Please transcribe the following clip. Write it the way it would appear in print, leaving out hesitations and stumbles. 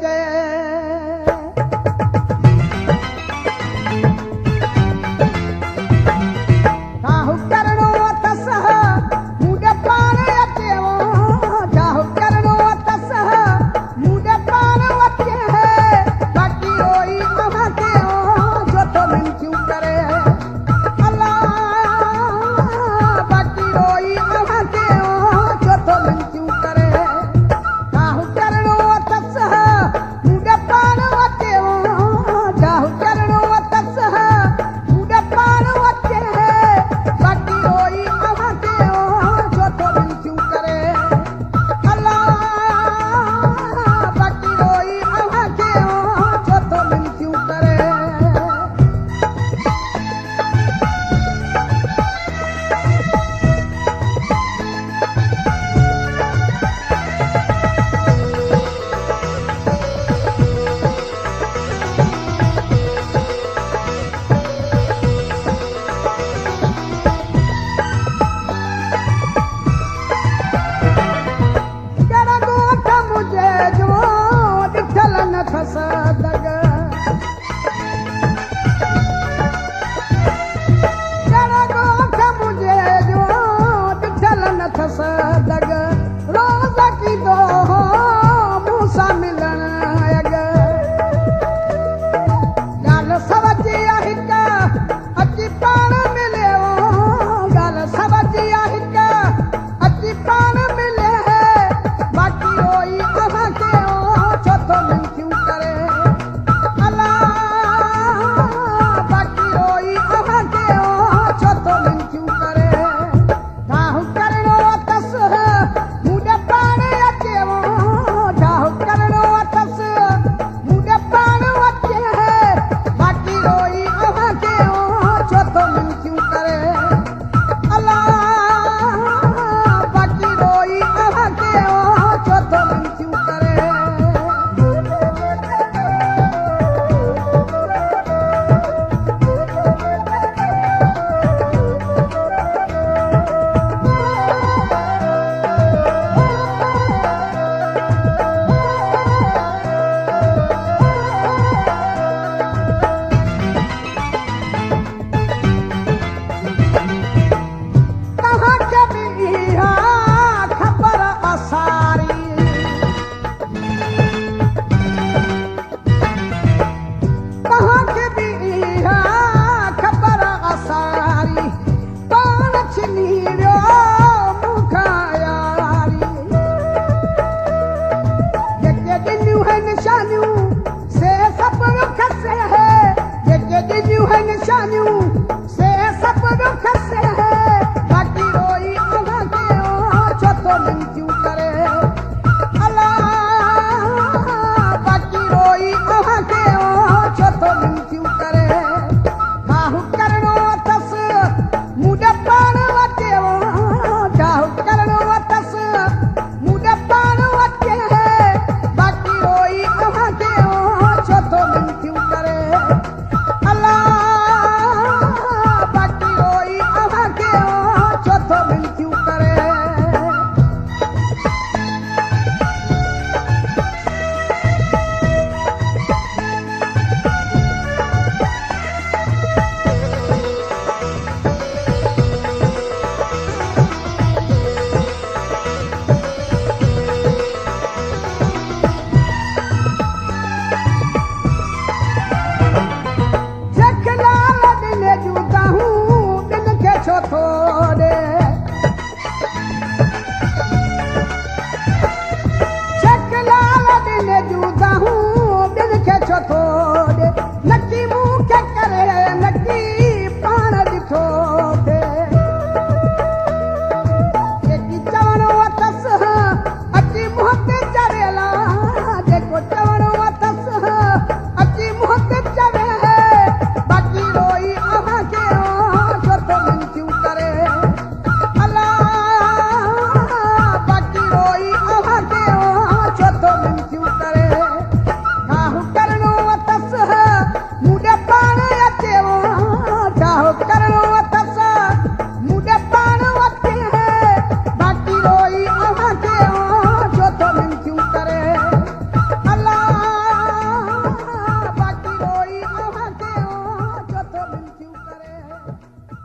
चे काहू करणो अथस मूंडे पाण अचे काहू करणो अथस मूंडे पाण अचे बाक़ी रोई तव्हांखे जो थो मिनथियूं करे अलाह बाक़ी रोई तव्हांखे जो थो मिनथियूं करे काहू करणो अथस मूंडे पाण अचे काहू करणो अथस मूंडे पाण अचे बाक़ी रोई तव्हांखे जो थो मिनथियूं करे अलाह बाक़ी रोई तव्हांखे जो थो मिनथियूं करे कहिड़ा ॻोठ मुंहिंजे जो ॾिठल न अथसि दग कहिड़ा ॻोठ मुंहिंजे जो ॾिठल न अथसि दग रोज़ कींदो मूं सां मिलण अॻ ॻाल्हि सवजी आहे हिक अची पाण मिलियो ॻाल्हि सवजी आहे हिक अची पाण मिले बाक़ी रोई तव्हांखे छो थो मिनथियूं करे अलाह बाक़ी रोई तव्हांखे छो थो मिनथियूं करे काहू करणो अथस मूंडे पाण अचे काहू करणो अथस मूंडे पाण अचे बाक़ी रोई तव्हांखे छो थो मिनथियूं करे अलाह बाक़ी रोई तव्हांखे छो थो मिनथियूं करे तव्हांखे बि इहा ख़बर असारी तव्हांखे बि इहा ख़बर असारी पाण छिनी वियो मूंखां यारी जेके ॾिनियूं आहिनि निशानियूं से सभु रुख से जेके ॾिनियूं आहिनि निशानियूं से सभु रुख से बाक़ी रोई तव्हांखे छो थो मिनथियूं करे अलाह बाक़ी रोई तव्हांखे छो थो मिनथियूं करे काहू करणो अथस मूंडे